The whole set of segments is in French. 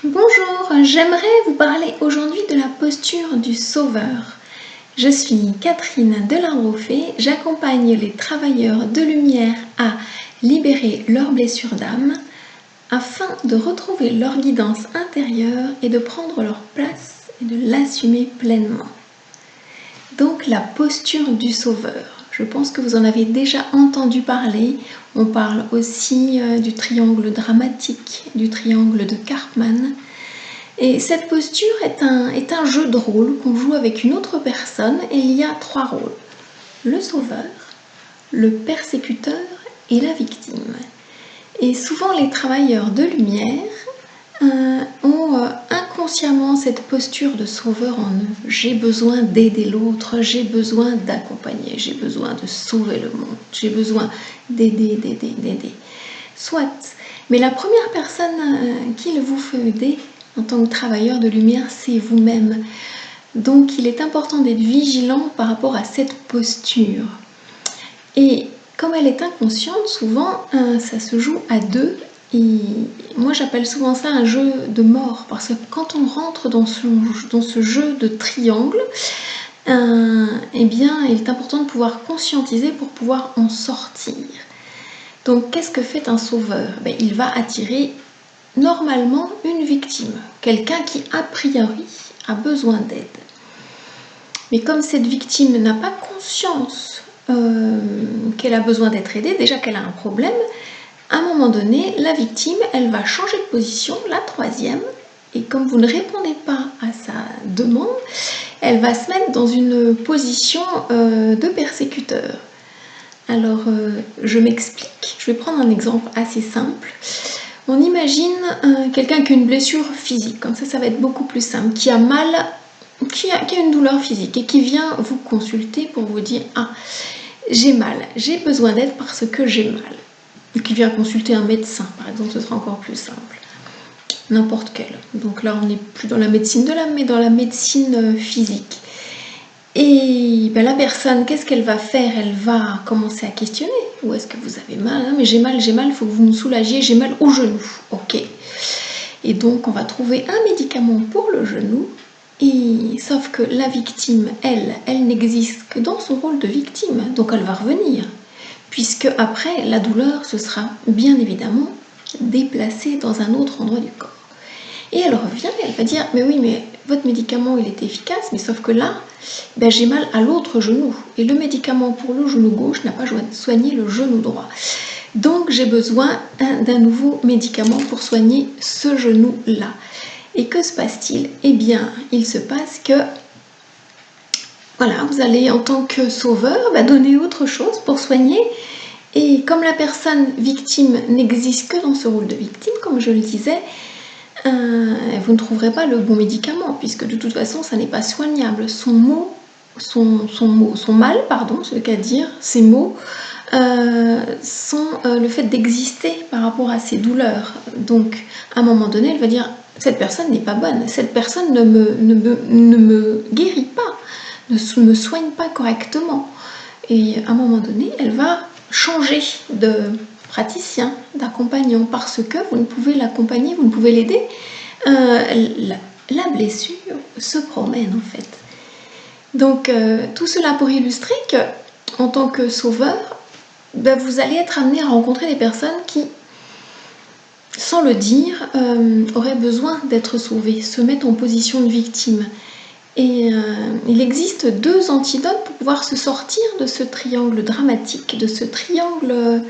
Bonjour, j'aimerais vous parler aujourd'hui de la posture du sauveur. Je suis Catherine Delarbre-Fay, j'accompagne les travailleurs de lumière à libérer leurs blessures d'âme afin de retrouver leur guidance intérieure et de prendre leur place et de l'assumer pleinement. Donc la posture du sauveur, je pense que vous en avez déjà entendu parler. On parle aussi du triangle dramatique, du triangle de Karpman. Et cette posture est un jeu de rôle qu'on joue avec une autre personne et il y a 3 rôles. Le sauveur, le persécuteur et la victime. Et souvent les travailleurs de lumière ont inconsciemment cette posture de sauveur en eux. J'ai besoin d'aider l'autre, j'ai besoin d'accompagner, j'ai besoin de sauver le monde, j'ai besoin d'aider. Soit, mais la première personne qu'il vous faut aider en tant que travailleur de lumière, c'est vous-même. Donc il est important d'être vigilant par rapport à cette posture. Et comme elle est inconsciente, souvent ça se joue à deux. Et moi j'appelle souvent ça un jeu de mort, parce que quand on rentre dans ce jeu de triangle, eh bien il est important de pouvoir conscientiser pour pouvoir en sortir. Donc qu'est-ce que fait un sauveur? Il va attirer normalement une victime, quelqu'un qui a priori a besoin d'aide. Mais comme cette victime n'a pas conscience qu'elle a besoin d'être aidée, déjà qu'elle a un problème, à un moment donné, la victime, elle va changer de position, la troisième, et comme vous ne répondez pas à sa demande, elle va se mettre dans une position de persécuteur. Alors, je m'explique, je vais prendre un exemple assez simple. On imagine quelqu'un qui a une blessure physique, comme ça va être beaucoup plus simple, qui a mal, qui a une douleur physique et qui vient vous consulter pour vous dire « Ah, j'ai mal, j'ai besoin d'aide parce que j'ai mal ». Et qui vient consulter un médecin, par exemple, ce sera encore plus simple. N'importe quel. Donc là, on n'est plus dans la médecine de l'âme, mais dans la médecine physique. Et la personne, qu'est-ce qu'elle va faire? Elle va commencer à questionner. Où est-ce que vous avez mal? Mais j'ai mal, il faut que vous me soulagiez, j'ai mal au genou. Ok. Et donc, on va trouver un médicament pour le genou. Et sauf que la victime, elle n'existe que dans son rôle de victime. Donc, elle va revenir. Puisque après, la douleur, ce sera bien évidemment déplacée dans un autre endroit du corps. Et elle revient et elle va dire « Mais oui, mais votre médicament, il est efficace, mais sauf que là, j'ai mal à l'autre genou. Et le médicament pour le genou gauche n'a pas soigné le genou droit. Donc, j'ai besoin d'un nouveau médicament pour soigner ce genou-là. » Et que se passe-t-il? Eh bien, il se passe que, voilà, vous allez en tant que sauveur donner autre chose pour soigner. Et comme la personne victime n'existe que dans ce rôle de victime, comme je le disais, vous ne trouverez pas le bon médicament, puisque de toute façon, ça n'est pas soignable. Son mal, c'est le cas de dire, ses mots, sont le fait d'exister par rapport à ses douleurs. Donc, à un moment donné, elle va dire, cette personne n'est pas bonne, cette personne ne me guérit pas, ne me soigne pas correctement. Et à un moment donné, elle va changer de praticien, d'accompagnant, parce que vous ne pouvez l'accompagner, vous ne pouvez l'aider. La blessure se promène en fait. Donc tout cela pour illustrer que, en tant que sauveur, vous allez être amené à rencontrer des personnes qui, sans le dire, auraient besoin d'être sauvées, se mettent en position de victime. Et il existe 2 antidotes pour pouvoir se sortir de ce triangle dramatique, de ce triangle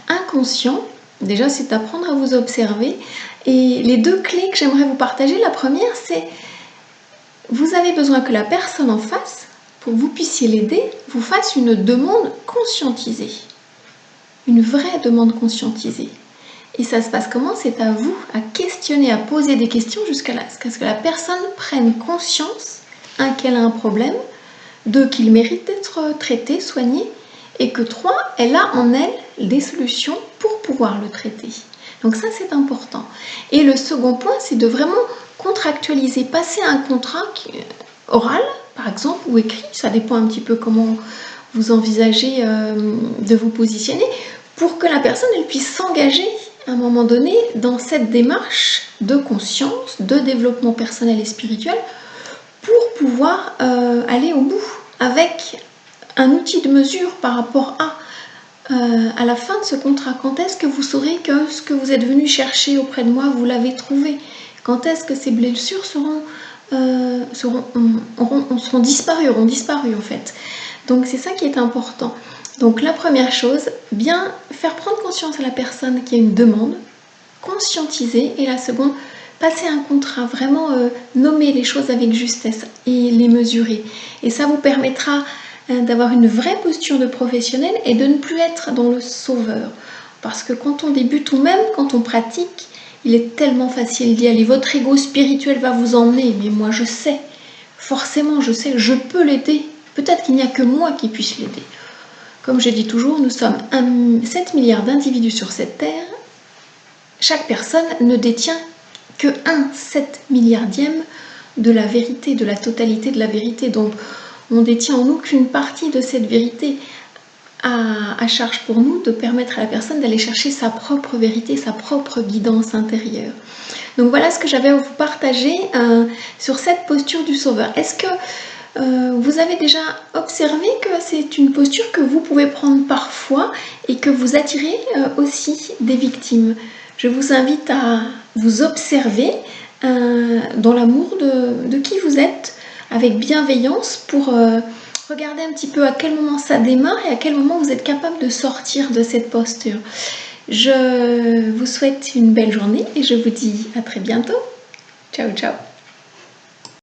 inconscient. Déjà, c'est apprendre à vous observer. Et les 2 clés que j'aimerais vous partager, la première, c'est vous avez besoin que la personne en face, pour que vous puissiez l'aider, vous fasse une demande conscientisée. Une vraie demande conscientisée. Et ça se passe comment? C'est à vous à questionner, à poser des questions jusqu'à ce que la personne prenne conscience, qu'elle a un problème, 2, qu'il mérite d'être traité, soigné, et que 3, elle a en elle des solutions pour pouvoir le traiter. Donc ça, c'est important. Et le second point, c'est de vraiment contractualiser, passer un contrat oral, par exemple, ou écrit, ça dépend un petit peu comment vous envisagez de vous positionner, pour que la personne elle puisse s'engager à un moment donné dans cette démarche de conscience, de développement personnel et spirituel pour pouvoir aller au bout avec un outil de mesure par rapport à la fin de ce contrat. Quand est-ce que vous saurez que ce que vous êtes venu chercher auprès de moi, vous l'avez trouvé? Quand est-ce que ces blessures seront disparues, auront disparu en fait. Donc c'est ça qui est important. Donc la première chose, bien faire prendre conscience à la personne qu'il y a une demande, conscientiser, et la seconde, passer un contrat, vraiment nommer les choses avec justesse et les mesurer. Et ça vous permettra d'avoir une vraie posture de professionnel et de ne plus être dans le sauveur. Parce que quand on débute ou même quand on pratique, il est tellement facile d'y aller. Votre ego spirituel va vous emmener, mais moi je sais, forcément je sais, je peux l'aider. Peut-être qu'il n'y a que moi qui puisse l'aider. Comme je dis toujours, nous sommes 7 milliards d'individus sur cette terre. Chaque personne ne détient que 7 milliardième de la vérité, de la totalité de la vérité. Donc on détient en nous qu'une partie de cette vérité. À charge pour nous de permettre à la personne d'aller chercher sa propre vérité, sa propre guidance intérieure. Donc voilà ce que j'avais à vous partager sur cette posture du sauveur. Est-ce que vous avez déjà observé que c'est une posture que vous pouvez prendre parfois et que vous attirez aussi des victimes? Je vous invite à vous observer dans l'amour de qui vous êtes, avec bienveillance, pour regardez un petit peu à quel moment ça démarre et à quel moment vous êtes capable de sortir de cette posture. Je vous souhaite une belle journée et je vous dis à très bientôt. Ciao, ciao.